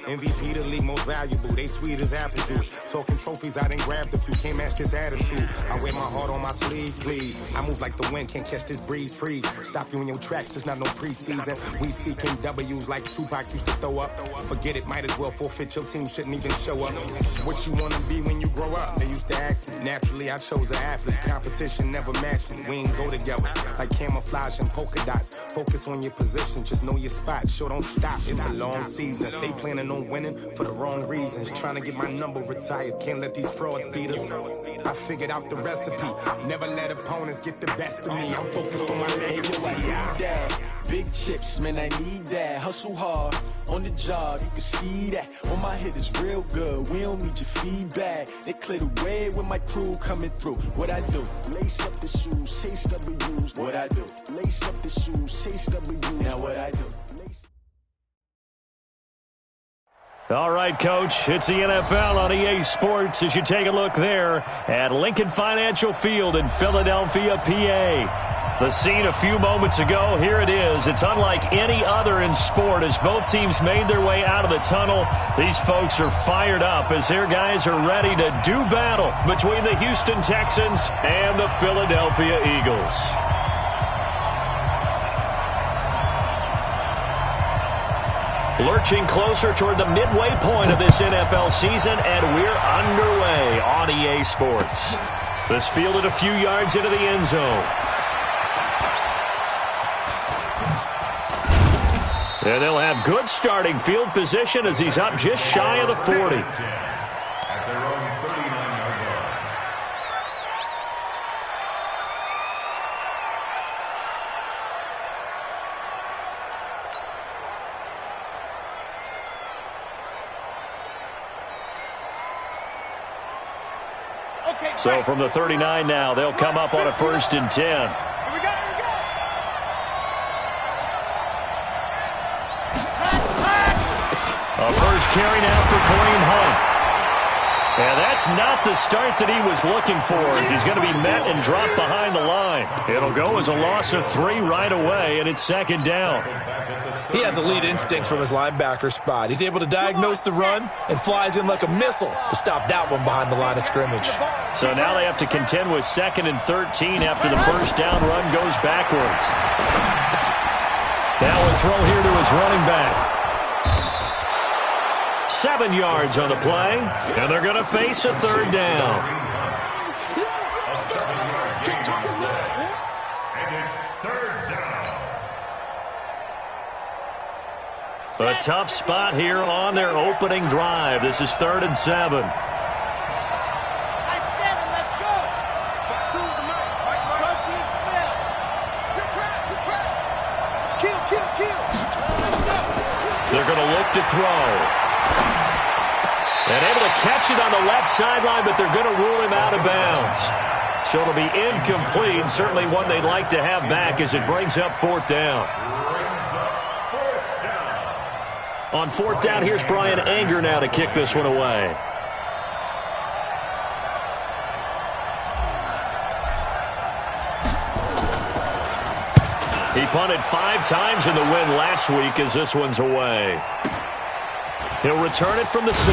MVP the league most valuable. They sweet as apple juice. Talking trophies, I didn't grab the few. Can't match this attitude. I wear my heart on my sleeve, please. I move like the wind, can't catch this breeze, freeze. Stop you in your tracks, there's not no preseason. We seeking W's like Tupac used to throw up. Forget it, might as well forfeit. Your team shouldn't even show up. What you wanna be when you grow up? They used to ask me. Naturally, I chose an athlete. Competition never matched me. We ain't go together like camouflage and polka dots. Focus on your position, just know your spot. Sure, don't stop. It's a long season. They planning on winning for the wrong reasons. Trying to get my number retired. Can't let these frauds beat us. I figured out the recipe. Never let opponents get the best of me. I'm focused on my legacy. Big chips, man, I need that. Hustle hard on the job, you can see that. On my hit is real good. We don't need your feedback. They clear the way with my crew coming through. What I do? Lace up the shoes, chase W's. What I do? Lace up the shoes, chase W's. Now what I do? All right, Coach, it's the NFL on EA Sports as you take a look there at Lincoln Financial Field in Philadelphia, PA. The scene a few moments ago, here it is. It's unlike any other in sport as both teams made their way out of the tunnel. These folks are fired up as their guys are ready to do battle between the Houston Texans and the Philadelphia Eagles. Lurching closer toward the midway point of this NFL season, and we're underway on EA Sports. This fielded a few yards into the end zone. And they'll have good starting field position as he's up just shy of the 40. At their own 39-yard line. So from the 39 now, they'll come up on a 1st and 10. A first carry now for Kareem Hunt. And that's not the start that he was looking for as he's going to be met and dropped behind the line. It'll go as a loss of 3 right away, and it's 2nd down. He has elite instincts from his linebacker spot. He's able to diagnose the run and flies in like a missile to stop that one behind the line of scrimmage. So now they have to contend with 2nd and 13 after the first down run goes backwards. Now a throw here to his running back. 7 yards on the play, and they're going to face a 3rd down. A 7-yard gain on the play. And it's 3rd down. A tough spot here on their opening drive. This is 3rd and 7. They're going to look to throw. And able to catch it on the left sideline, but they're going to rule him out of bounds. So it'll be incomplete. Certainly one they'd like to have back as it brings up 4th down. On 4th down, here's Brian Anger now to kick this one away. He punted 5 times in the win last week as this one's away. He'll return it from the 6.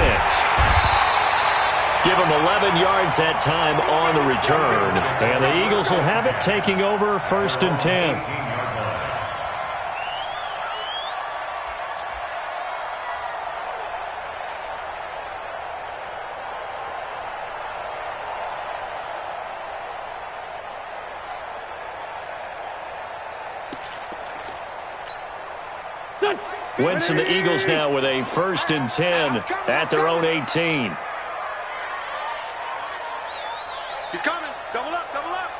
Give him 11 yards that time on the return. And the Eagles will have it taking over 1st and 10. Wentz and the Eagles now with a 1st and 10 at their own 18. He's coming. Double up, double up.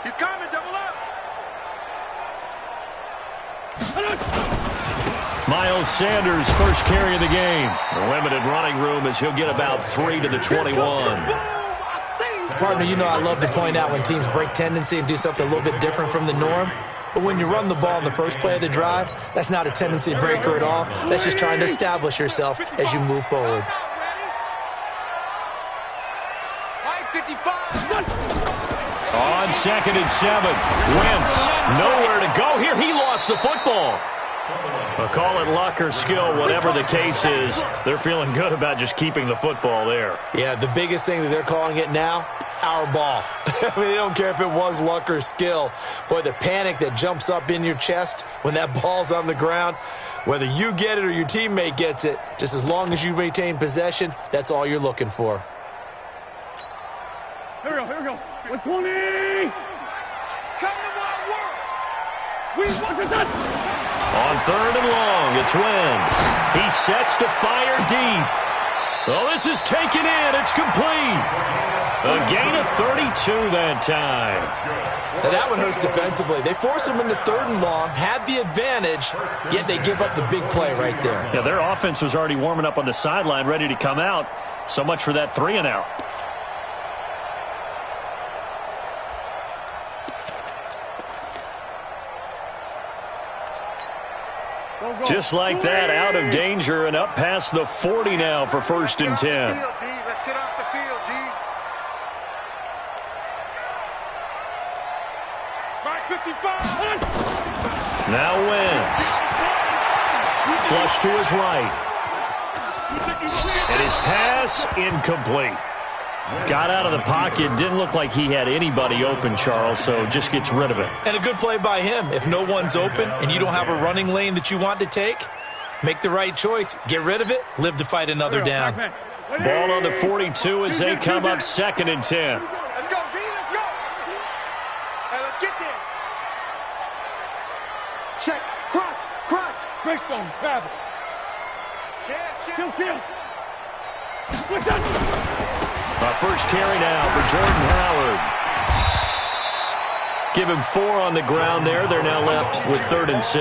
He's coming, double up. Miles Sanders, first carry of the game. Limited running room as he'll get about 3 to the 21. Partner, you know I love to point out when teams break tendency and do something a little bit different from the norm. But when you run the ball in the first play of the drive, that's not a tendency breaker at all. That's just trying to establish yourself as you move forward. On 2nd and 7, Wentz nowhere to go here. He lost the football. Well, call it luck or skill, whatever the case is. They're feeling good about just keeping the football there. Yeah, the biggest thing that they're calling it now, our ball. I mean, they don't care if it was luck or skill. Boy, the panic that jumps up in your chest when that ball's on the ground, whether you get it or your teammate gets it, just as long as you maintain possession, that's all you're looking for. Here we go. 120! Come to my work! We want to touch! On 3rd and long, it's Wentz. He sets to fire deep. Oh, this is taken in. It's complete. A gain of 32 that time. Now that one hurts defensively. They force him into 3rd and long, had the advantage, yet they give up the big play right there. Yeah, their offense was already warming up on the sideline, ready to come out. So much for that 3-and-out. Just like that, out of danger and up past the 40 now for 1st and 10. Let's get off the field, D. Right 55. Now Wentz. Flush to his right. And his pass incomplete. Got out of the pocket. Didn't look like he had anybody open, Charles, so just gets rid of it. And a good play by him. If no one's open and you don't have a running lane that you want to take, make the right choice. Get rid of it. Live to fight another down. Ball on the 42 as they come up 2nd and 10. Let's go, D. Let's go. Hey, let's get there. Check. Crunch. Breakstone, travel. Kill. What's that? Our first carry now for Jordan Howard. Give him 4 on the ground there. They're now left with 3rd and 6.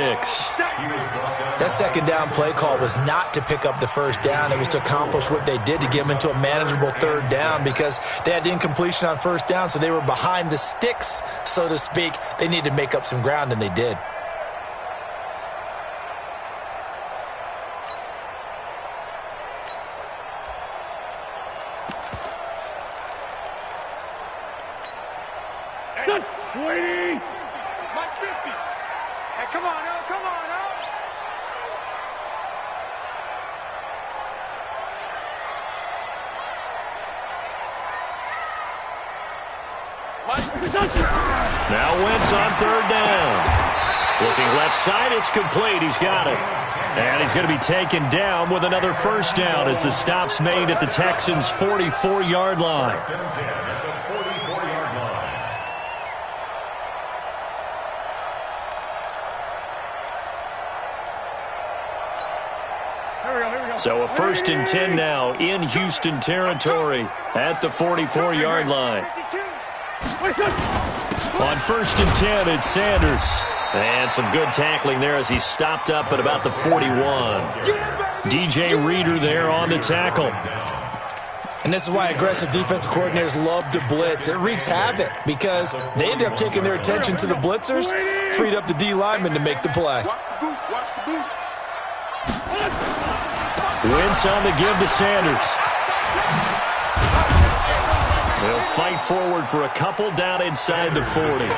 That 2nd down play call was not to pick up the 1st down. It was to accomplish what they did to get them into a manageable 3rd down because they had incompletion on 1st down, so they were behind the sticks, so to speak. They needed to make up some ground, and they did. Waiting! Mike 50. Hey, come on, El. Now Wentz on 3rd down. Looking left side, it's complete. He's got it. And he's going to be taken down with another 1st down as the stop's made at the Texans' 44-yard line. So a 1st and 10 now in Houston territory at the 44-yard line. On 1st and 10, it's Sanders. And some good tackling there as he stopped up at about the 41. DJ Reader there on the tackle. And this is why aggressive defensive coordinators love to blitz. It wreaks havoc because they end up taking their attention to the blitzers, freed up the D lineman to make the play. Watch the boot. Wentz on the give to Sanders. They'll fight forward for a couple down inside the 40.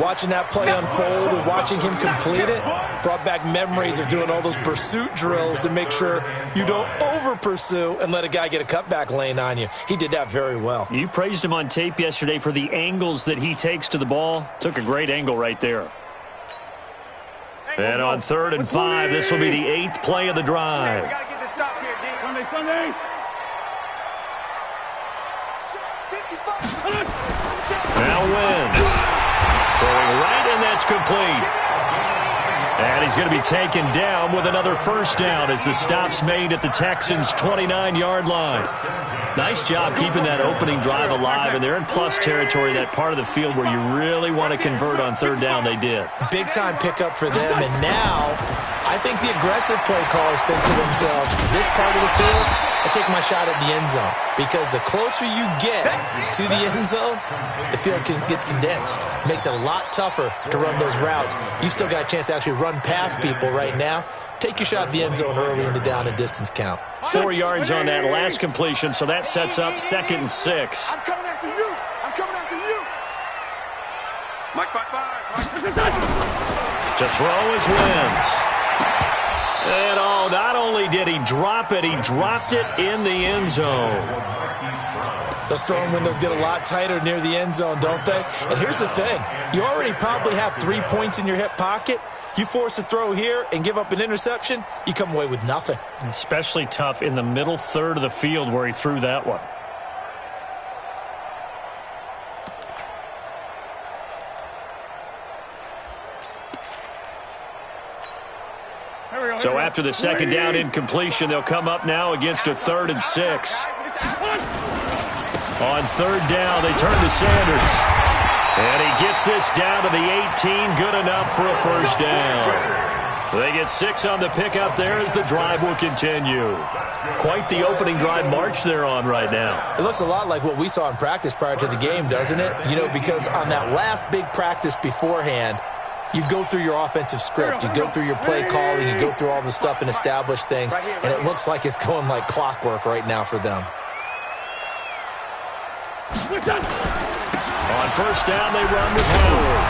Watching that play unfold and watching him complete it brought back memories of doing all those pursuit drills to make sure you don't over-pursue and let a guy get a cutback lane on you. He did that very well. You praised him on tape yesterday for the angles that he takes to the ball. Took a great angle right there. And on 3rd and 5, this will be the 8th play of the drive. We got to get this stop here, D. Sunday. Now Wentz. Throwing right, and that's complete. And he's going to be taken down with another 1st down as the stop's made at the Texans' 29-yard line. Nice job keeping that opening drive alive, and they're in plus territory, that part of the field where you really want to convert on 3rd down. They did. Big-time pickup for them, and now I think the aggressive play callers think to themselves, this part of the field, I take my shot at the end zone, because the closer you get to the end zone, the field gets condensed. It makes it a lot tougher to run those routes. You still got a chance to actually run past people right now. Take your shot at the end zone early in the down and distance count. 4 yards on that last completion, so that sets up 2nd and 6. I'm coming after you. I'm coming after you. Mike 5-5. To throw is Wentz. And not only did he drop it, he dropped it in the end zone. Those throwing windows get a lot tighter near the end zone, don't they? And here's the thing. You already probably have 3 points in your hip pocket. You force a throw here and give up an interception, you come away with nothing. Especially tough in the middle third of the field where he threw that one. So after the second down incompletion, they'll come up now against a 3rd and 6. On 3rd down, they turn to Sanders. And he gets this down to the 18, good enough for a first down. They get 6 on the pickup there as the drive will continue. Quite the opening drive march they're on right now. It looks a lot like what we saw in practice prior to the game, doesn't it? You know, because on that last big practice beforehand, you go through your offensive script, you go through your play calling, you go through all the stuff and establish things, and it looks like it's going like clockwork right now for them. On first down, they run with Howard.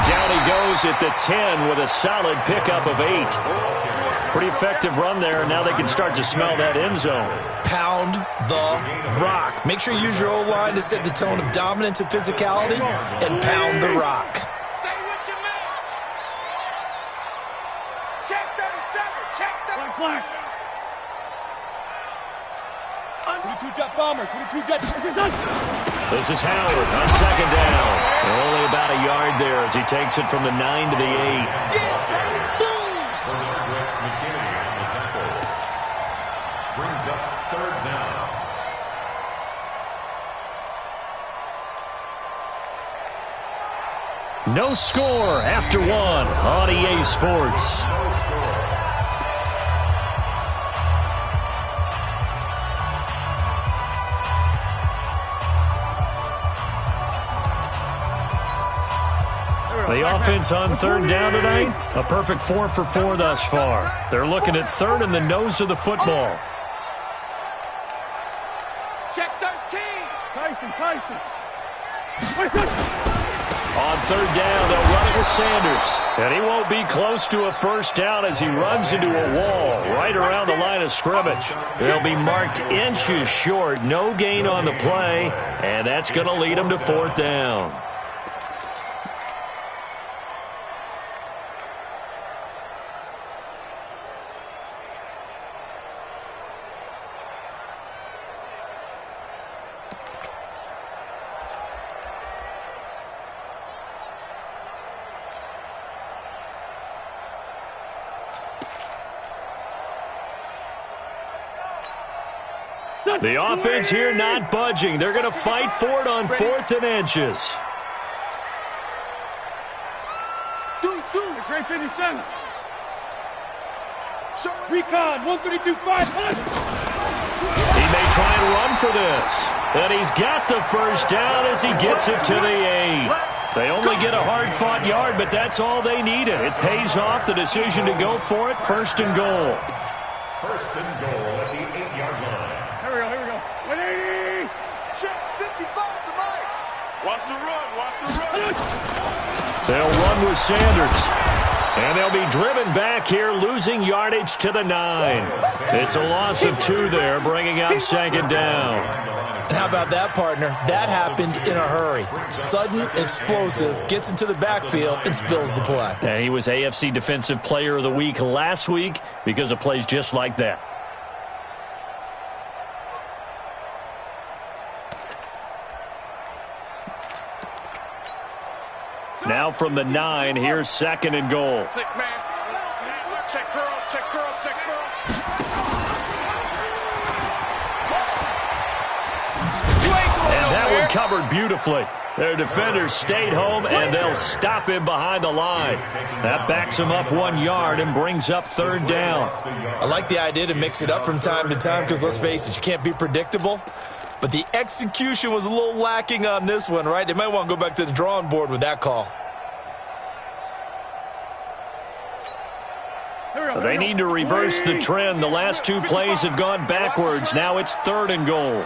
Down he goes at the 10 with a solid pickup of 8. Pretty effective run there. Now they can start to smell that end zone. Pound the rock. Make sure you use your O-line to set the tone of dominance and physicality, and pound the rock. Stay with your man. Check 37. Check that. Flag. 22 jet bomber. 22 jet. This is Howard on second down. Only about a yard there as he takes it from the 9 to the 8. Brings up 3rd down. No score after 1 on EA Sports. The offense on 3rd down tonight, a perfect 4 for 4 thus far. They're looking at 3rd in the nose of the football. Check 13. Tyson. On 3rd down, they'll run it with Sanders. And he won't be close to a first down as he runs into a wall right around the line of scrimmage. They'll be marked inches short, no gain on the play, and that's going to lead them to 4th down. The offense here not budging. They're going to fight for it on 4th and inches. Great 57. Recon 132-5. He may try and run for this. And he's got the first down as he gets it to the 8. They only get a hard-fought yard, but that's all they needed. It pays off the decision to go for it. 1st and goal. 1st and goal at the 8-yard line. Here we go. 180. Check 55 to Mike. Watch the run. They'll run with Sanders. And they'll be driven back here, losing yardage to the 9. It's a loss of 2 there, bringing up 2nd down. And how about that, partner? That happened in a hurry. Sudden, explosive, gets into the backfield, and spills the play. And he was AFC Defensive Player of the Week last week because of plays just like that. Now from the 9, here's 2nd and goal. 6 man. Check curls. And that one covered beautifully. Their defenders stayed home, and they'll stop him behind the line. That backs him up 1 yard and brings up 3rd down. I like the idea to mix it up from time to time because, let's face it, you can't be predictable. But the execution was a little lacking on this one, right? They might want to go back to the drawing board with that call. They need to reverse the trend. The last 2 plays have gone backwards. Now it's 3rd and goal.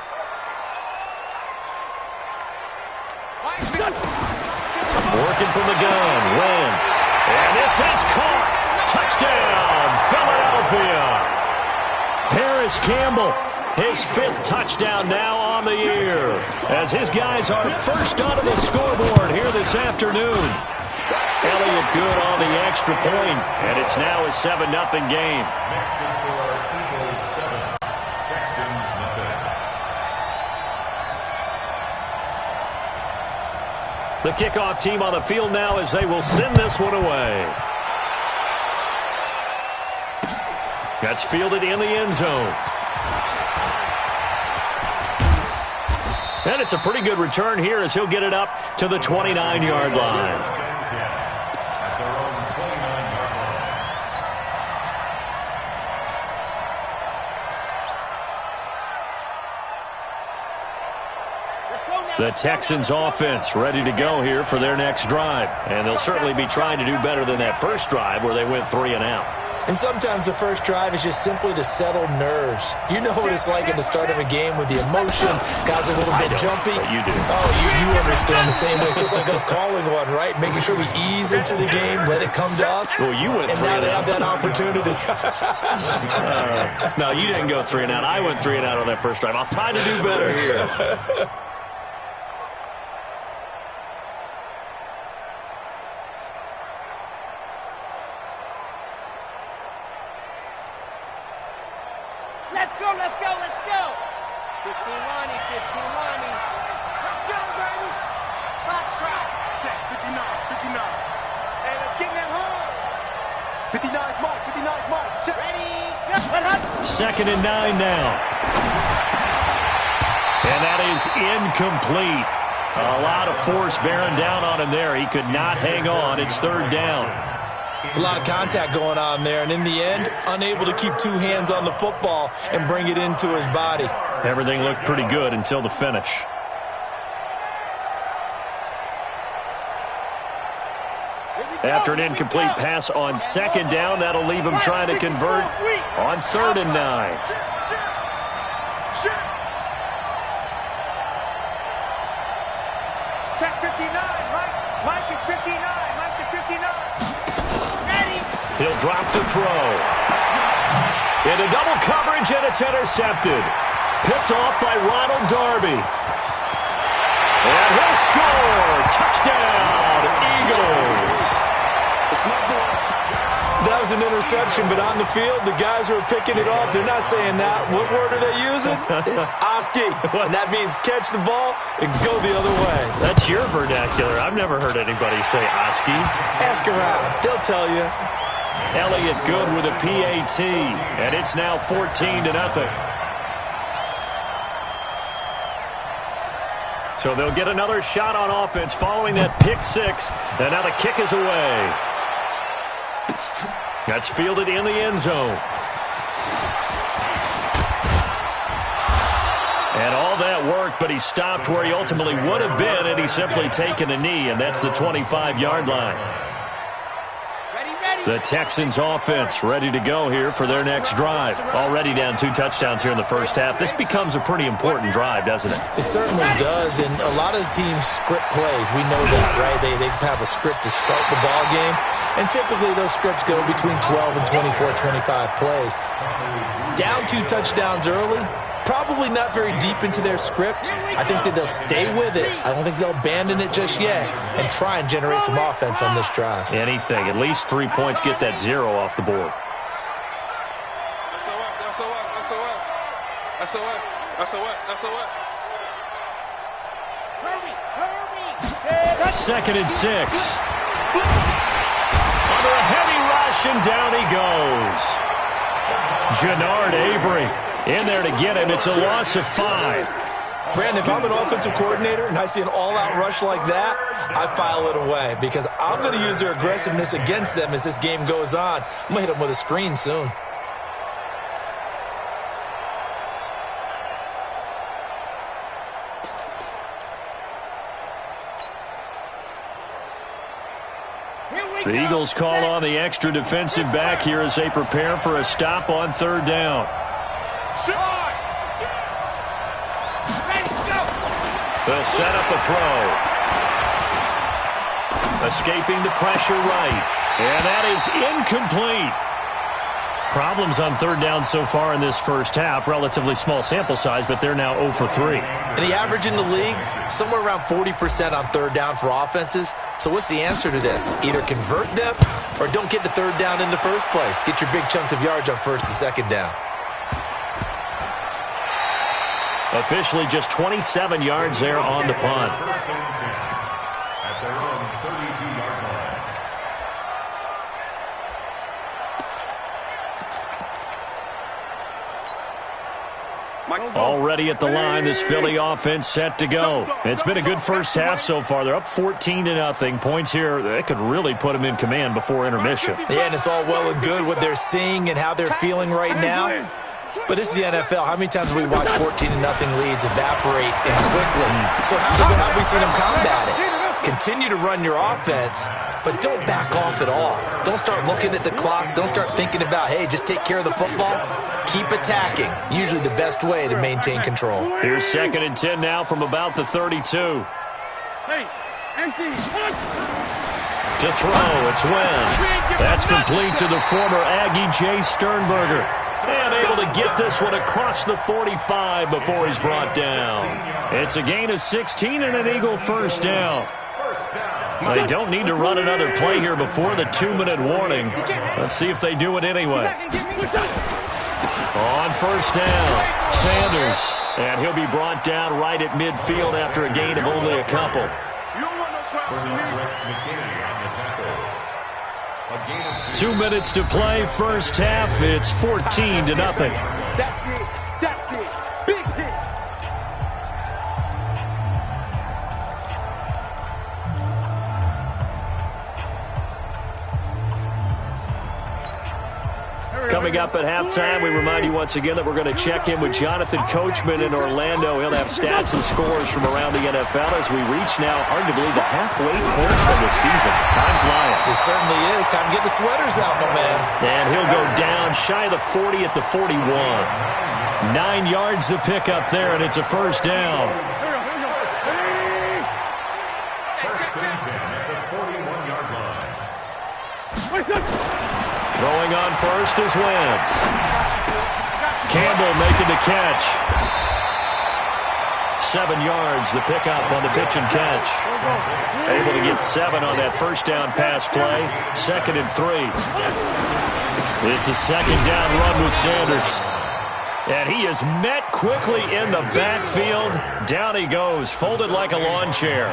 Working from the gun, Wentz. And this This is caught. Touchdown, Philadelphia. Harris Campbell, his 5th touchdown now on the year, as his guys are first onto the scoreboard here this afternoon. Elliott good on the extra point, and it's now a 7-0 game. Next is for Eagles 7, Texans nothing. The kickoff team on the field now as they will send this one away. That's fielded in the end zone. And it's a pretty good return here as he'll get it up to the 29-yard line. At their own 29-yard line. The Texans offense ready to go here for their next drive. And they'll certainly be trying to do better than that first drive where they went 3 and out. And sometimes the first drive is just simply to settle nerves. You know what it's like at the start of a game with the emotion. Guys are a little bit jumpy. But you do. Oh, you understand the same way. It's just like us calling one, right? Making sure we ease into the game, let it come to us. Well, you went and 3 now and they out. have that opportunity. No, you didn't go 3 and out. I went 3 and out on that first drive. I'll try to do better here. Let's go, let's go, let's go. 15 Lonnie, 15 Lonnie. Let's go, baby. Foxtrot. Check, 59, 59. Hey, let's get them home. 59's Mike, 59's Mike. Check. Ready, go. What? 2nd and 9 now. And that is incomplete. A lot of force bearing down on him there. He could not hang on. It's 3rd down. It's a lot of contact going on there, and in the end, unable to keep 2 hands on the football and bring it into his body. Everything looked pretty good until the finish. After an incomplete pass on 2nd down, that'll leave him trying to convert on 3rd and 9. Check 59, Mike. Mike is 59. Mike is 59. Ready. He'll drop the throw. Into double coverage, and it's intercepted. Picked off by Ronald Darby. And he'll score. Touchdown, Eagles. That was an interception, but on the field, the guys who are picking it off, they're not saying that. What word are they using? It's Oski. And that means catch the ball and go the other way. That's your vernacular. I've never heard anybody say Oski. Ask around. They'll tell you. Elliott good with a PAT, and it's now 14-0. So they'll get another shot on offense following that pick 6, and now the kick is away. That's fielded in the end zone. And all that worked, but he stopped where he ultimately would have been, and he's simply taken a knee, and that's the 25-yard line. The Texans offense ready to go here for their next drive. Already down 2 touchdowns here in the first half. This becomes a pretty important drive, doesn't it? It certainly does, and a lot of the teams script plays. We know that, right? They have a script to start the ball game, and typically those scripts go between 12 and 24, 25 plays. Down 2 touchdowns early, probably not very deep into their script. I think that they'll stay with it. I don't think they'll abandon it just yet and try and generate some offense on this drive. Anything. At least 3 points, get that 0 off the board. SOS. Hurry. 2nd and 6. Under a heavy rush, and down he goes. Jannard Avery in there to get him. It's a loss of 5. Brandon, if I'm an offensive coordinator and I see an all-out rush like that, I file it away because I'm going to use their aggressiveness against them as this game goes on. I'm going to hit them with a screen soon. The Eagles call on the extra defensive back here as they prepare for a stop on 3rd down. They'll set up a throw. Escaping the pressure right. And that is incomplete. Problems on third down so far in this first half. Relatively small sample size, but they're now 0 for 3. And the average in the league, somewhere around 40% on third down for offenses. So what's the answer to this? Either convert them or don't get to third down in the first place. Get your big chunks of yards on first and second down. Officially just 27 yards there on the punt. At their own 32-yard line. Already at the line, this Philly offense set to go. It's been a good first half so far. They're up 14-0. Points here, they could really put them in command before intermission. Yeah, and it's all well and good what they're seeing and how they're feeling right now. But this is the NFL. How many times have we watched 14-0 leads evaporate and quickly? So how have we seen them combat it? Continue to run your offense, but don't back off at all. Don't start looking at the clock. Don't start thinking about, hey, just take care of the football. Keep attacking. Usually the best way to maintain control. Here's 2nd and 10 now from about the 32. Hey, empty. To throw, it's Wentz. That's complete to the former Aggie Jay Sternberger. And able to get this one across the 45 before he's brought down. It's a gain of 16 and an Eagle first down. They don't need to run another play here before the 2-minute warning. Let's see if they do it anyway. On first down, Sanders. And he'll be brought down right at midfield after a gain of only a couple. You don't want no problem with me. 2 minutes to play, first half. It's 14-0. That's it. That's it. Big hit. Coming up at halftime, we remind you once again that we're going to check in with Jonathan Coachman in Orlando. He'll have stats and scores from around the NFL as we reach now, hard to believe, the halfway point of the season. Time flying. It certainly is. Time to get the sweaters out, my man. And he'll go down shy of the 40 at the 41. 9 yards to pick up there, and it's a first down. First and 10 at the 41-yard line. Throwing on first is Wentz. Campbell making the catch. 7 yards, the pickup on the pitch and catch. Able to get 7 on that first down pass play. 2nd and 3. It's a second down run with Sanders. And he is met quickly in the backfield. Down he goes, folded like a lawn chair.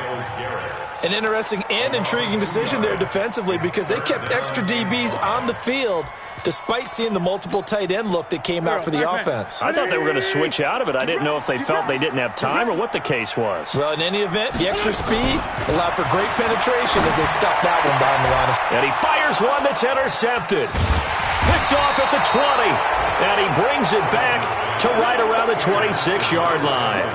An interesting and intriguing decision there defensively because they kept extra DBs on the field despite seeing the multiple tight end look that came out for the offense. I thought they were going to switch out of it. I didn't know if they felt they didn't have time or what the case was. Well, in any event, the extra speed allowed for great penetration as they stuffed that one behind the line. And he fires one that's intercepted. Picked off at the 20. And he brings it back to right around the 26-yard line.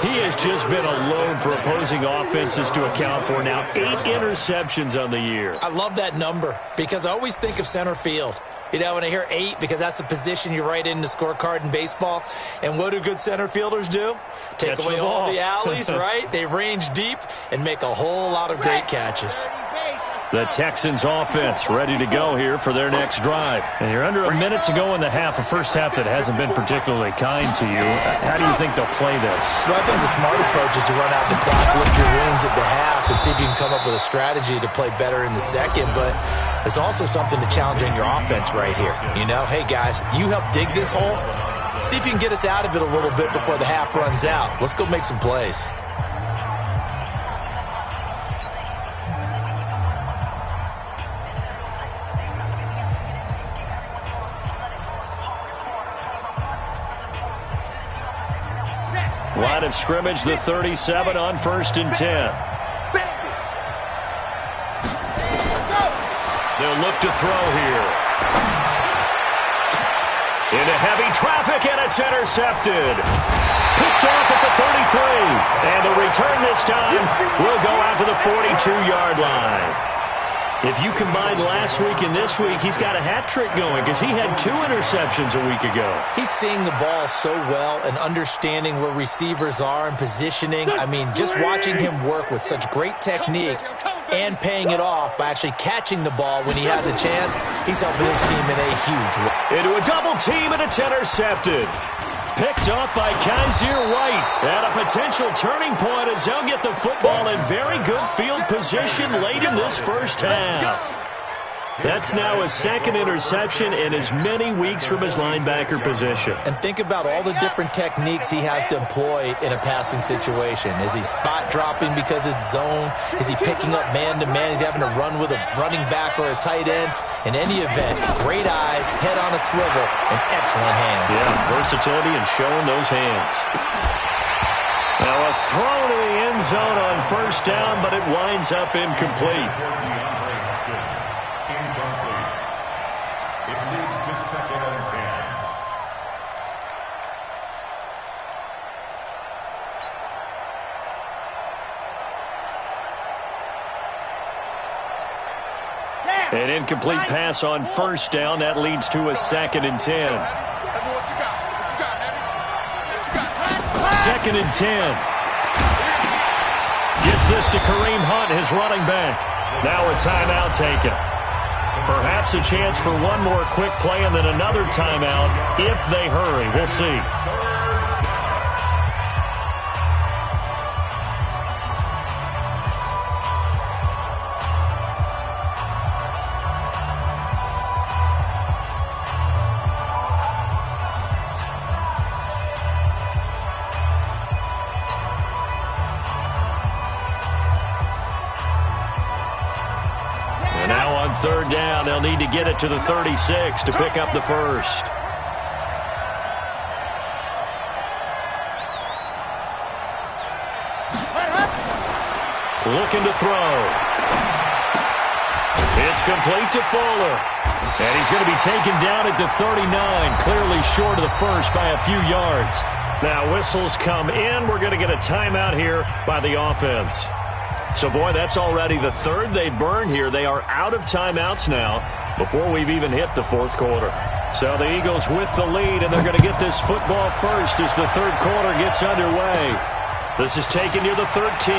He has just been a load for opposing offenses to account for now. 8 interceptions on the year. I love that number because I always think of center field. You know, when I hear 8, because that's the position you write in the scorecard in baseball. And what do good center fielders do? Take away all the alleys, right? They range deep and make a whole lot of great catches. The Texans offense ready to go here for their next drive. And you're under a minute to go in the half, a first half that hasn't been particularly kind to you. How do you think they'll play this? Well, I think the smart approach is to run out the clock, lick your wounds at the half, and see if you can come up with a strategy to play better in the second. But there's also something to challenge in your offense right here. You know, hey, guys, you help dig this hole. See if you can get us out of it a little bit before the half runs out. Let's go make some plays. Line of scrimmage, the 37 on 1st and 10. They'll look to throw here. Into heavy traffic, and it's intercepted. Picked off at the 33. And the return this time will go out to the 42-yard line. If you combine last week and this week, he's got a hat trick going because he had 2 interceptions a week ago. He's seeing the ball so well and understanding where receivers are and positioning. I mean, just watching him work with such great technique and paying it off by actually catching the ball when he has a chance. He's helping his team in a huge way. Into a double team, and it's intercepted. Picked off by Kaiser White. And a potential turning point as they'll get the football in very good field position late in this first half. That's now his second interception in as many weeks from his linebacker position. And think about all the different techniques he has to employ in a passing situation. Is he spot dropping because it's zone? Is he picking up man-to-man? Is he having to run with a running back or a tight end? In any event, great eyes, head on a swivel, and excellent hands. Yeah, versatility and showing those hands. Now a throw to the end zone on first down, but it winds up incomplete. It leads to 2nd and 10. An incomplete pass on first down. That leads to a 2nd and 10. 2nd and 10. Gets this to Kareem Hunt, his running back. Now a timeout taken. Perhaps a chance for one more quick play and then another timeout if they hurry. We'll see. Third down, they'll need to get it to the 36 to pick up the first. Looking to throw. It's complete to Fuller. And he's going to be taken down at the 39, clearly short of the first by a few yards. Now whistles come in. We're going to get a timeout here by the offense. So, boy, that's already the third they burned here. They are out of timeouts now before we've even hit the fourth quarter. So the Eagles with the lead, and they're going to get this football first as the third quarter gets underway. This is taken near the 13.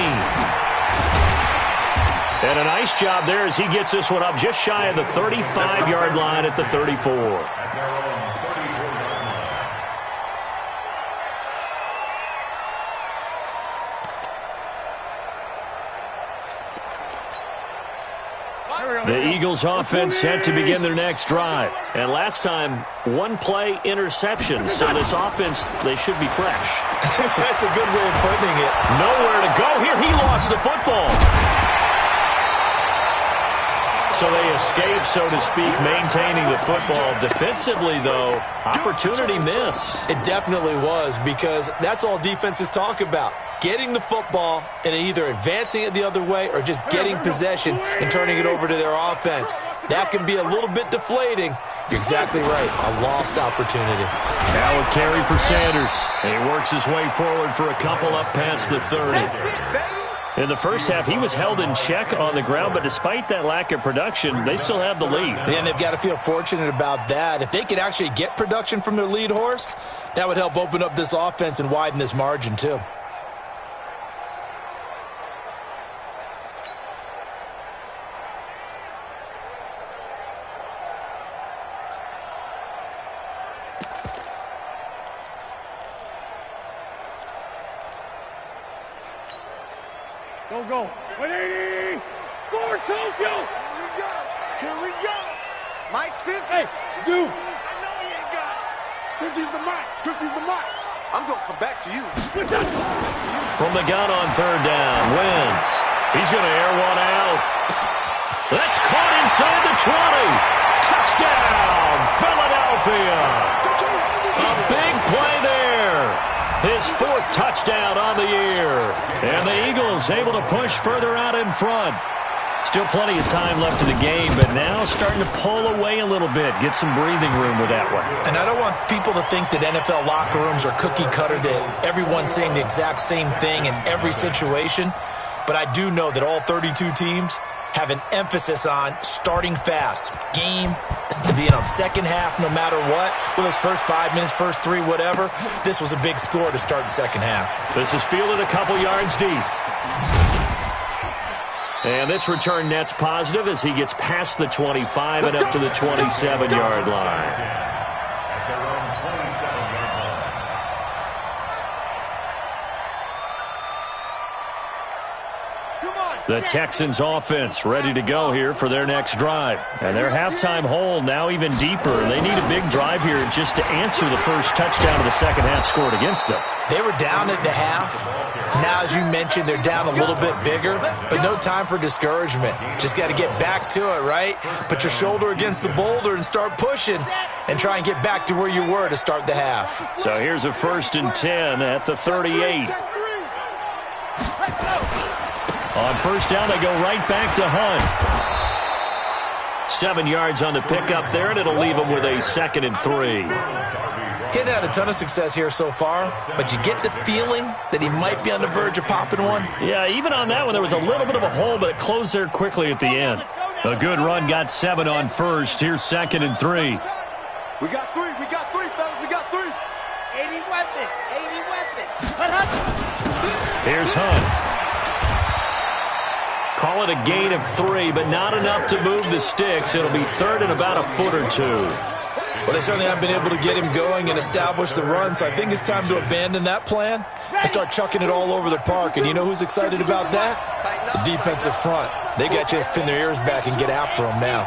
And a nice job there as he gets this one up just shy of the 35-yard line at the 34. The Eagles offense set to begin their next drive. And last time, one play interception. So this offense, they should be fresh. That's a good way of putting it. Nowhere to go here. He lost the football. So they escape, so to speak, maintaining the football. Defensively, though, opportunity miss. It definitely was, because that's all defenses talk about. Getting the football and either advancing it the other way or just getting possession and turning it over to their offense. That can be a little bit deflating. You're exactly right. A lost opportunity. Now a carry for Sanders. And he works his way forward for a couple up past the 30. In the first half, he was held in check on the ground, but despite that lack of production, they still have the lead. And they've got to feel fortunate about that. If they could actually get production from their lead horse, that would help open up this offense and widen this margin too. Go. 180. Score, Tokyo. Here we go. Mike's 50. Hey, Zoo. I know he ain't got it. 50's the mark. 50's the mark. I'm going to come back to you. From the gun on third down, Wentz. He's going to air one out. That's caught inside the 20. Touchdown, Philadelphia. A big play there. His fourth touchdown on the year. And the Eagles able to push further out in front. Still plenty of time left in the game, but now starting to pull away a little bit. Get some breathing room with that one. And I don't want people to think that NFL locker rooms are cookie cutter, that everyone's saying the exact same thing in every situation. But I do know that all 32 teams have an emphasis on starting fast. Game, second half, no matter what. With those first 5 minutes, first 3, whatever. This was a big score to start the second half. This is fielded a couple yards deep. And this return net's positive as he gets past the 25 and up to the 27-yard line. At their own 27-yard line. The Texans offense ready to go here for their next drive. And their halftime hole now even deeper. They need a big drive here just to answer the first touchdown of the second half scored against them. They were down at the half. Now, as you mentioned, they're down a little bit bigger, but no time for discouragement. Just got to get back to it, right? Put your shoulder against the boulder and start pushing and try and get back to where you were to start the half. So here's a 1st and 10 at the 38. On first down, they go right back to Hunt. 7 yards on the pickup there, and it'll leave them with a 2nd and 3. He's had a ton of success here so far, but you get the feeling that he might be on the verge of popping one. Yeah, even on that one, there was a little bit of a hole, but it closed there quickly at the end. A good run got 7 on first. Here's 2nd and 3. We got three, fellas, we got 3. 80 weapon, 80 weapon. Hunt. Here's Hunt. Call it a gain of 3, but not enough to move the sticks. It'll be 3rd and about a foot or 2. Well, they certainly haven't been able to get him going and establish the run, so I think it's time to abandon that plan and start chucking it all over the park. And you know who's excited about that? The defensive front. They got to just pin their ears back and get after him now.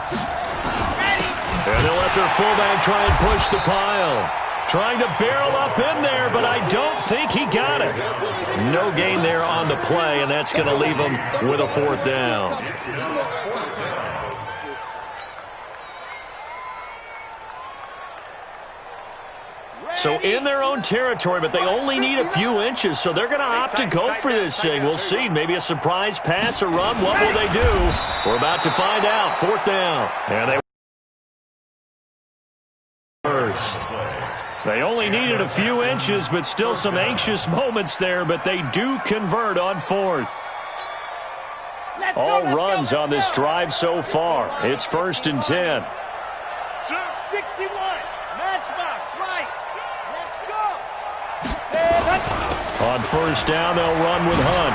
And they'll let their fullback try and push the pile. Trying to barrel up in there, but I don't think he got it. No gain there on the play, and that's going to leave him with a 4th down. So in their own territory, but they only need a few inches, so they're going to opt to go for this thing. We'll see. Maybe a surprise pass or run. What will they do? We're about to find out. 4th down. And they first. They only needed a few inches, but still some anxious moments there, but they do convert on 4th. All runs on this drive so far. It's 1st and 10. 61. Matchbox, right. Let's go. On first down, they'll run with Hunt.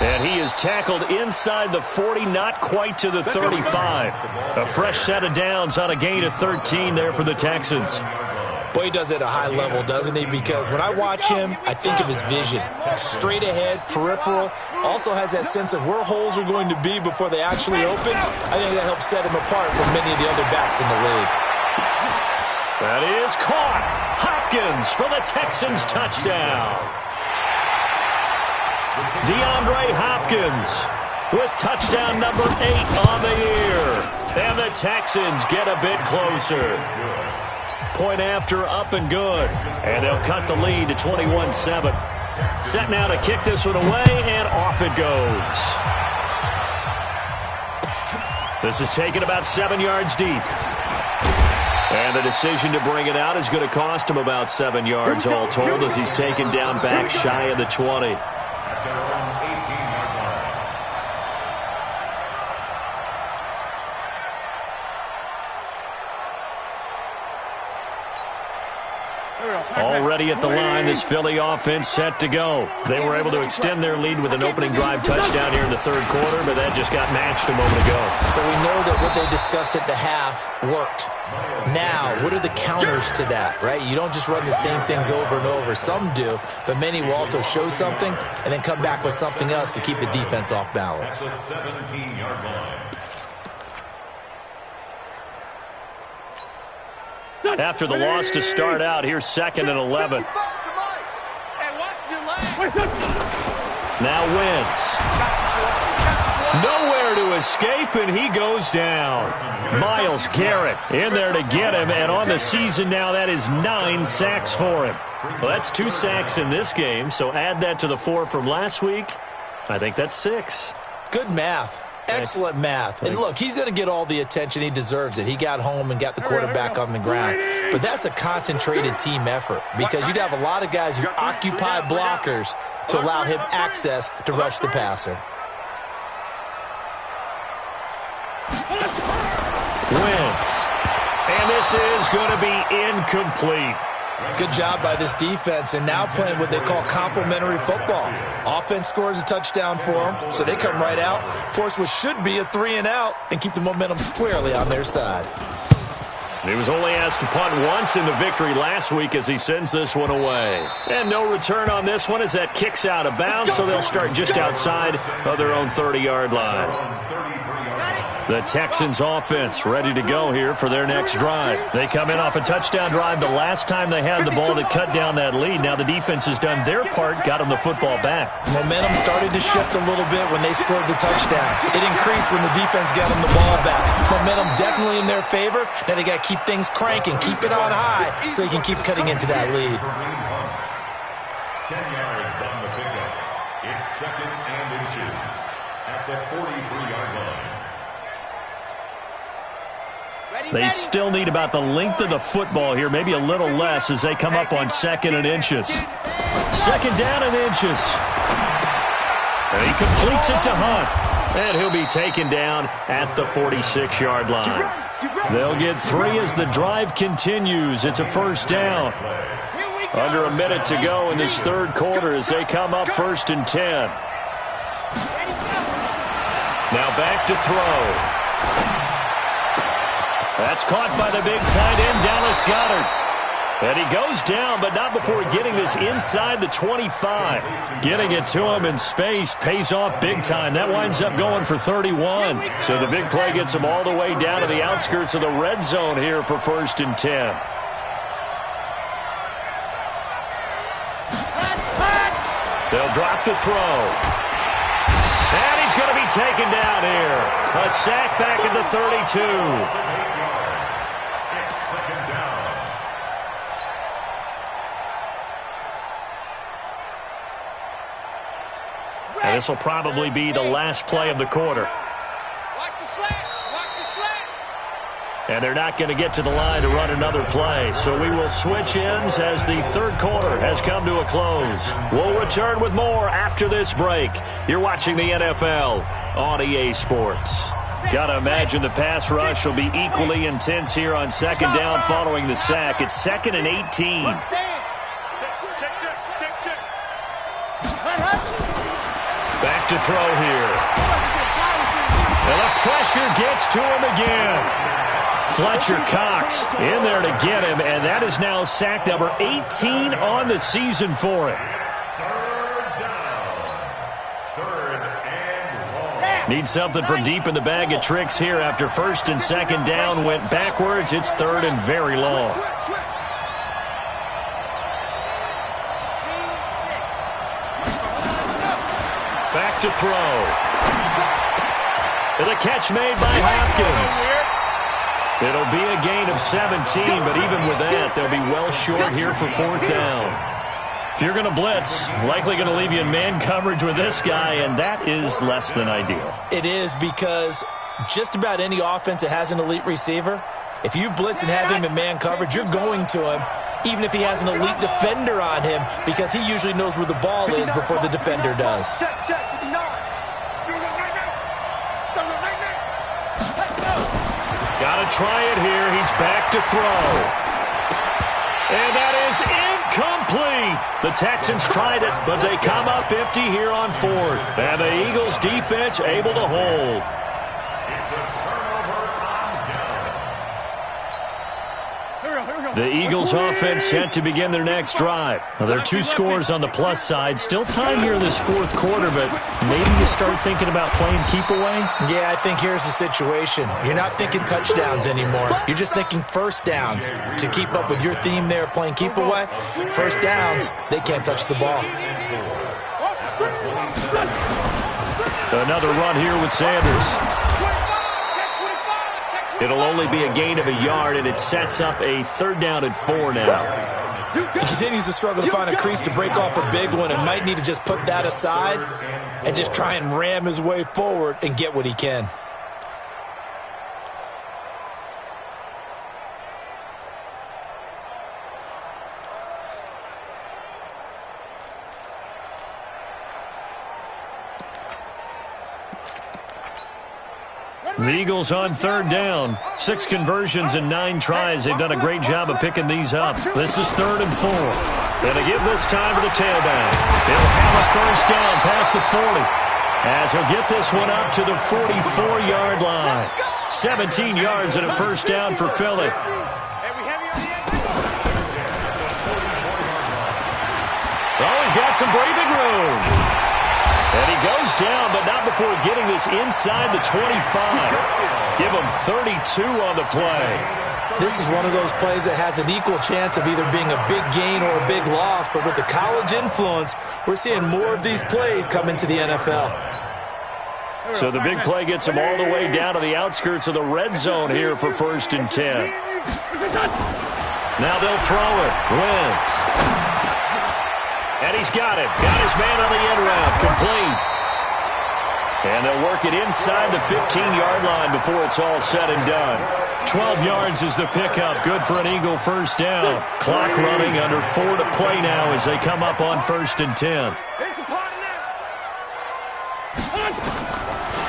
And he is tackled inside the 40, not quite to the 35. A fresh set of downs on a gain of 13 there for the Texans. Boy, he does it at a high level, doesn't he? Because when I watch him, I think of his vision. Straight ahead, peripheral. Also has that sense of where holes are going to be before they actually open. I think that helps set him apart from many of the other backs in the league. That is caught. Hopkins for the Texans touchdown. DeAndre Hopkins with touchdown number 8 on the year. And the Texans get a bit closer. Point after, up and good. And they'll cut the lead to 21-7. Set now to kick this one away, and off it goes. This is taken about 7 yards deep. And the decision to bring it out is going to cost him about 7 yards all told as he's taken down back shy of the 20. At their own 18-yard line. Already at the line, this Philly offense set to go. They were able to extend their lead with an opening drive touchdown here in the 3rd quarter, but that just got matched a moment ago. So we know that what they discussed at the half worked. Now, what are the counters to that, right? You don't just run the same things over and over. Some do, but many will also show something and then come back with something else to keep the defense off balance. At the 17-yard line. After the loss to start out, here's 2nd and 11. Now Wentz. Nowhere to escape, and he goes down. Myles Garrett in there to get him, and on the season now, that is 9 sacks for him. Well, that's 2 sacks in this game, so add that to the 4 from last week. I think that's 6. Good math. Excellent math. And look, he's going to get all the attention. He deserves it. He got home and got the quarterback on the ground. But that's a concentrated team effort because you'd have a lot of guys who occupy blockers to allow him access to rush the passer. Wentz. And this is going to be incomplete. Good job by this defense, and now playing what they call complementary football. Offense scores a touchdown for them, so they come right out, force what should be a 3-and-out, and keep the momentum squarely on their side. He was only asked to punt once in the victory last week as he sends this one away. And no return on this one as that kicks out of bounds, so they'll start just outside of their own 30-yard line. The Texans offense ready to go here for their next drive. They come in off a touchdown drive the last time they had the ball that cut down that lead. Now the defense has done their part, got them the football back. Momentum started to shift a little bit when they scored the touchdown. It increased when the defense got them the ball back. Momentum definitely in their favor. Now they got to keep things cranking, keep it on high so they can keep cutting into that lead. 10 yards on the pickup. It's 2nd and inches at the 43-yard line. They still need about the length of the football here, maybe a little less as they come up on 2nd and inches. 2nd down and inches. And he completes it to Hunt. And he'll be taken down at the 46-yard line. They'll get 3 as the drive continues. It's a 1st down. Under a minute to go in this 3rd quarter as they come up 1st and 10. Now back to throw. That's caught by the big tight end, Dallas Goedert. And he goes down, but not before getting this inside the 25. Getting it to him in space pays off big time. That winds up going for 31. So the big play gets him all the way down to the outskirts of the red zone here for 1st and 10. They'll drop the throw. And he's going to be taken down here. A sack back at the 32. And this will probably be the last play of the quarter. And they're not going to get to the line to run another play. So we will switch ends as the 3rd quarter has come to a close. We'll return with more after this break. You're watching the NFL on EA Sports. Got to imagine the pass rush will be equally intense here on 2nd down following the sack. It's 2nd and 18. Back to throw here. And the pressure gets to him again. Fletcher Cox in there to get him, and that is now sack number 18 on the season for him. 3rd and long. Need something from deep in the bag of tricks here after 1st and 2nd down went backwards. It's 3rd and very long. Back to throw. And a catch made by Hopkins. It'll be a gain of 17, but even with that, they'll be well short here for 4th down. If you're going to blitz, likely going to leave you in man coverage with this guy, and that is less than ideal. It is, because just about any offense that has an elite receiver, if you blitz and have him in man coverage, you're going to him, even if he has an elite defender on him, because he usually knows where the ball is before the defender does. Got to try it here. He's back to throw. And that is incomplete. The Texans tried it, but they come up empty here on 4th. And the Eagles defense able to hold. It's a turnover on downs. The Eagles offense set to begin their next drive. Now, there are 2 scores on the plus side. Still time here in this 4th quarter, but maybe you start thinking about playing keep away? Yeah, I think here's the situation. You're not thinking touchdowns anymore. You're just thinking 1st downs. To keep up with your theme there, playing keep away, 1st downs, they can't touch the ball. Another run here with Sanders. It'll only be a gain of a yard, and it sets up a 3rd down and 4 now. He continues to struggle to find a crease to break off a big one and might need to just put that aside and just try and ram his way forward and get what he can. The Eagles on third down. 6 conversions and 9 tries. They've done a great job of picking these up. This is 3rd and 4. And to give this time to the tailback. He'll have a first down past the 40. As he'll get this one up to the 44-yard line. 17 yards and a first down for Philly. Oh, he's got some breathing room. And he goes down, but not before getting this inside the 25. Give him 32 on the play. This is one of those plays that has an equal chance of either being a big gain or a big loss, but with the college influence, we're seeing more of these plays come into the NFL. So the big play gets him all the way down to the outskirts of the red zone here for 1st and 10. Now they'll throw it. Wentz. And he's got it. Got his man on the end route. Complete. And they'll work it inside the 15-yard line before it's all said and done. 12 yards is the pickup. Good for an Eagle first down. Clock running under 4 to play now as they come up on 1st and 10.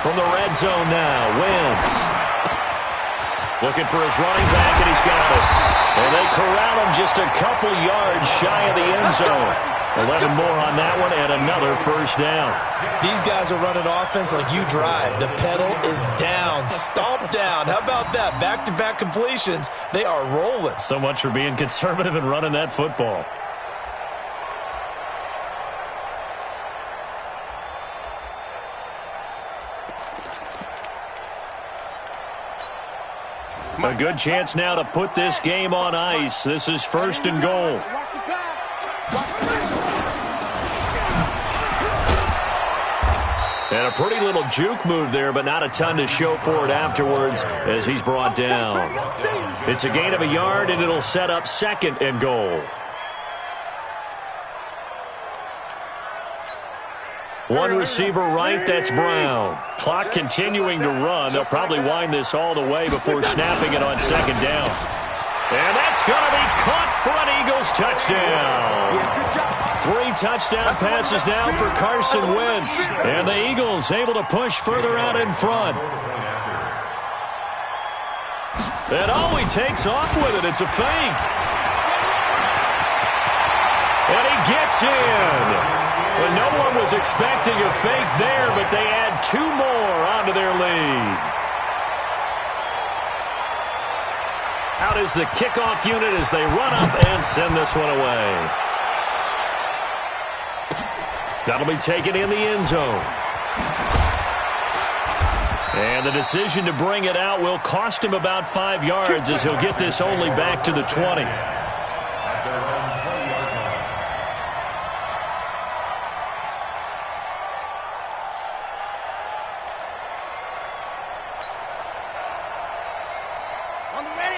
From the red zone now, Wentz. Looking for his running back, and he's got it. And they corral him just a couple yards shy of the end zone. 11 more on that one, and another first down. These guys are running offense like you drive. The pedal is down, stomp down. How about that? Back-to-back completions. They are rolling. So much for being conservative and running that football. A good chance now to put this game on ice. This is 1st and goal. And a pretty little juke move there, but not a ton to show for it afterwards as he's brought down. It's a gain of a yard, and it'll set up 2nd and goal. One receiver right, that's Brown. Clock continuing to run. They'll probably wind this all the way before snapping it on 2nd down. And that's going to be caught for an Eagles touchdown. 3 touchdown passes now for Carson Wentz. And the Eagles able to push further out in front. And oh, he takes off with it. It's a fake. And he gets in. Well, no one was expecting a fake there, but they add 2 more onto their lead. Out is the kickoff unit as they run up and send this one away. That'll be taken in the end zone. And the decision to bring it out will cost him about 5 yards as he'll get this only back to the 20.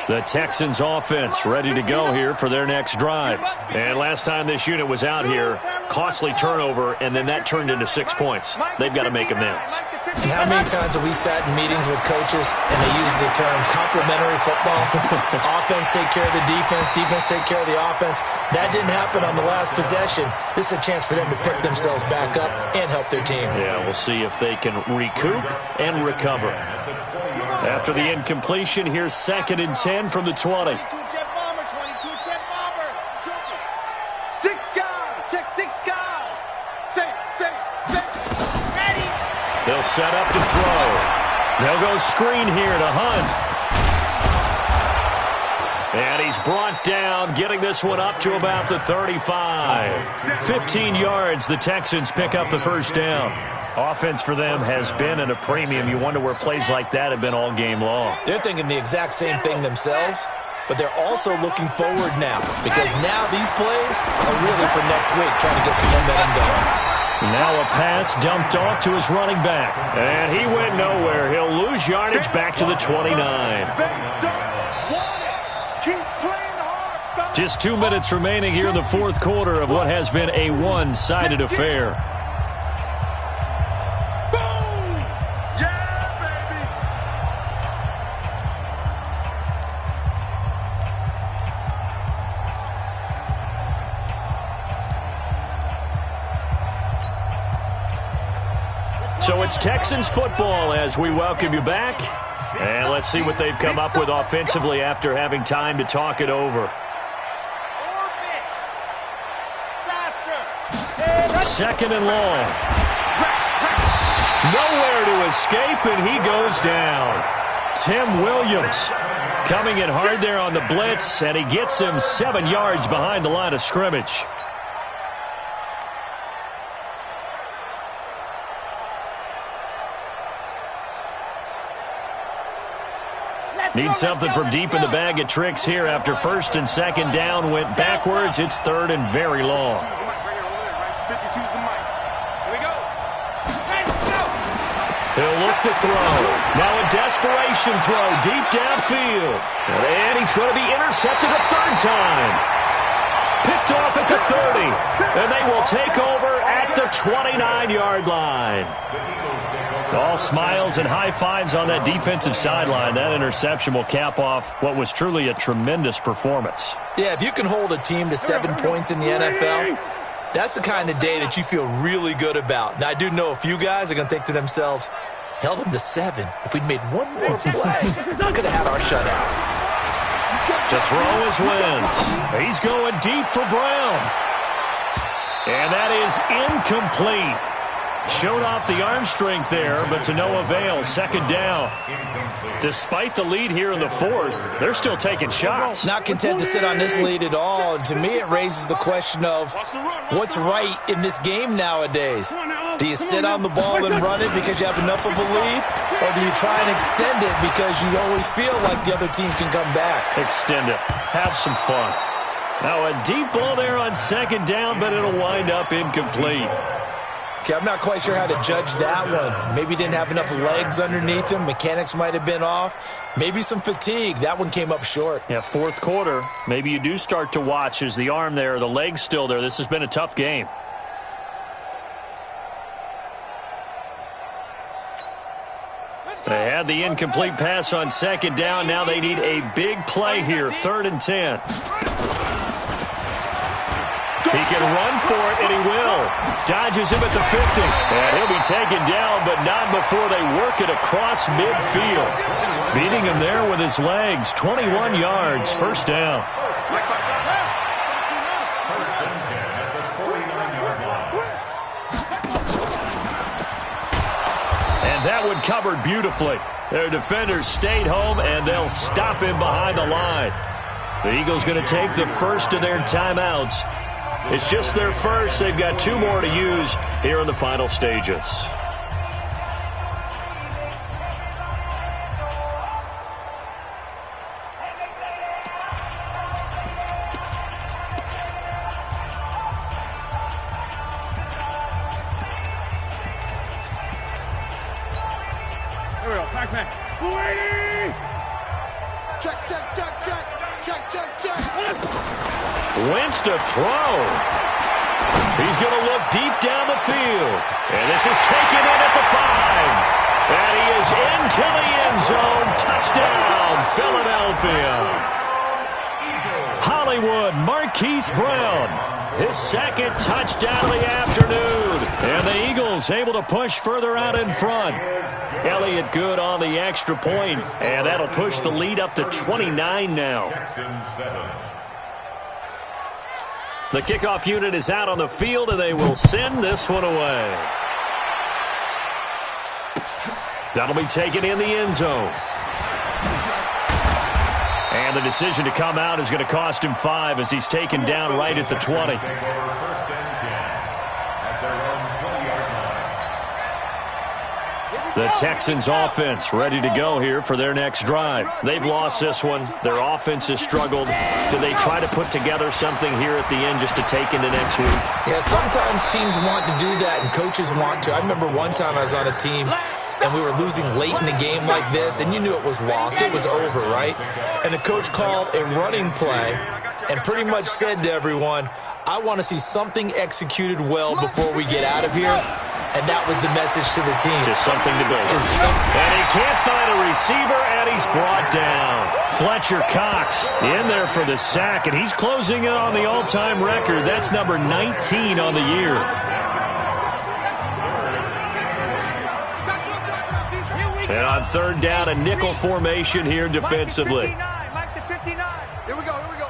The Texans offense ready to go here for their next drive. And last time this unit was out here, costly turnover, and then that turned into 6 points. They've got to make amends. And how many times have we sat in meetings with coaches and they use the term complementary football? Offense take care of the defense, defense take care of the offense. That didn't happen on the last possession. This is a chance for them to pick themselves back up and help their team. Yeah, we'll see if they can recoup and recover. After the incompletion, here's 2nd and 10 from the 20. 22 jet bomber, 22 jet bomber. 6 guys, check 6 guys. Say. Ready. They'll set up to throw. They'll go screen here to Hunt. And he's brought down, getting this one up to about the 35. 15 yards, the Texans pick up the first down. Offense for them has been at a premium. You wonder where plays like that have been all game long. They're thinking the exact same thing themselves, but they're also looking forward now because now these plays are really for next week, trying to get some momentum going. Now a pass dumped off to his running back. And he went nowhere. He'll lose yardage back to the 29. Just 2 minutes remaining here in the 4th quarter of what has been a one-sided affair. So it's Texans football as we welcome you back. And let's see what they've come up with offensively after having time to talk it over. Second and long. Nowhere to escape, and he goes down. Tim Williams coming in hard there on the blitz, and he gets him 7 yards behind the line of scrimmage. Need something from deep in the bag of tricks here after first and second down went backwards. It's third and very long. He'll look to throw. Now a desperation throw deep downfield. And he's going to be intercepted a third time. Picked off at the 30. And they will take over at the 29-yard line. All smiles and high fives on that defensive sideline. That interception will cap off what was truly a tremendous performance. Yeah, if you can hold a team to 7 points in the NFL, that's the kind of day that you feel really good about. Now, I do know a few guys are going to think to themselves, held them to 7. If we'd made one more play, we could have had our shutout. To throw his wins. He's going deep for Brown. And that is incomplete. Showed off the arm strength there, but to no avail. Second down. Despite the lead here in the fourth, they're still taking shots. Not content to sit on this lead at all. And to me, it raises the question of what's right in this game nowadays. Do you sit on the ball and run it because you have enough of a lead? Or do you try and extend it because you always feel like the other team can come back? Extend it. Have some fun. Now a deep ball there on second down, but it'll wind up incomplete. Okay, I'm not quite sure how to judge that one. Maybe didn't have enough legs underneath him. Mechanics might have been off. Maybe some fatigue. That one came up short. Yeah, fourth quarter. Maybe you do start to watch as the arm there, the leg's still there. This has been a tough game. They had the incomplete pass on second down. Now they need a big play here. 3rd and 10. He can run for it, and he will. Dodges him at the 50. And he'll be taken down, but not before they work it across midfield. Beating him there with his legs. 21 yards, first down. And that one covered beautifully. Their defenders stayed home, and they'll stop him behind the line. The Eagles going to take the first of their timeouts. It's just their first. They've got 2 more to use here in the final stages. Here we go. Pac-Man. 280. Check, check, check, check. Check, check, check. Wentz to throw. He's going to look deep down the field. And this is taken in at the 5. And he is into the end zone. Touchdown, Philadelphia. Hollywood Marquise Brown. His second touchdown of the afternoon. And the Eagles able to push further out in front. Elliott good on the extra point. And that'll push the lead up to 29 now. The kickoff unit is out on the field, and they will send this one away. That'll be taken in the end zone. And the decision to come out is going to cost him 5 as he's taken down right at the 20. The Texans offense ready to go here for their next drive. They've lost this one. Their offense has struggled. Do they try to put together something here at the end just to take into next week? Yeah, sometimes teams want to do that and coaches want to. I remember one time I was on a team and we were losing late in the game like this, and you knew it was lost. It was over, right? And the coach called a running play and pretty much said to everyone, I want to see something executed well before we get out of here. And that was the message to the team. Just something to build. Just something. And he can't find a receiver, and he's brought down. Fletcher Cox in there for the sack, and he's closing in on the all-time record. That's number 19 on the year. And on third down, a nickel formation here defensively. Mike to 59. Here we go, here we go.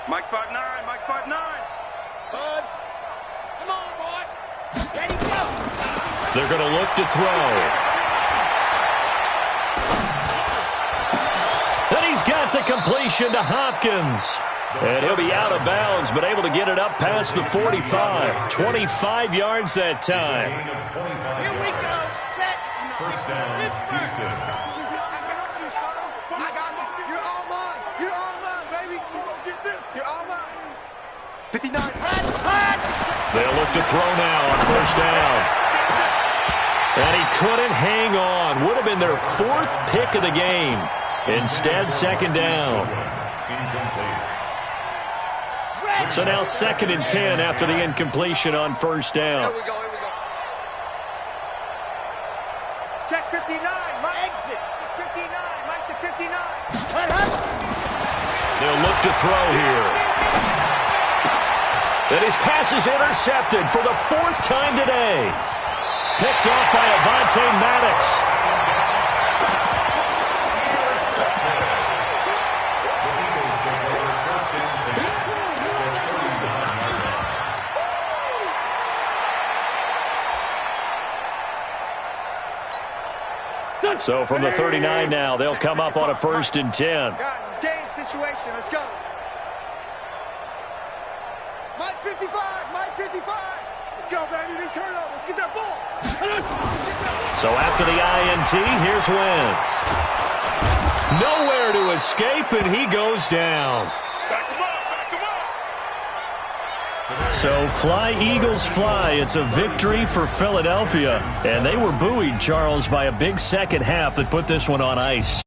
Mike's 5'9", Mike 5'9". Buzz. Come on, boy. Ready, go. They're going to look to throw. And he's got the completion to Hopkins. And he'll be out of bounds, but able to get it up past the 45. 25 yards that time. Here we go. Set. First down, Houston. I got you, son. I got you. You're all mine. You're all mine, baby. You gonna get this. You're all mine. 59. Hot. They'll look to throw now on first down. And he couldn't hang on. Would have been their fourth pick of the game. Instead, second down. So now 2nd and 10 after the incompletion on first down. Here we go, here we go. Check 59, Mike. Exit. It's 59, Mike to 59. They'll look to throw here. And his pass is intercepted for the 4th time today. Picked off by Avonte Maddox. So from the 39 now, they'll come up on a 1st and 10. Guys, it's game situation. Let's go. Mike 55, Mike 55. Let's go, baby. They turn over. Let's get that ball. So after the INT, here's Wentz. Nowhere to escape, and he goes down. Back him up, back him up. So fly, Eagles, fly. It's a victory for Philadelphia. And they were buoyed, Charles, by a big second half that put this one on ice.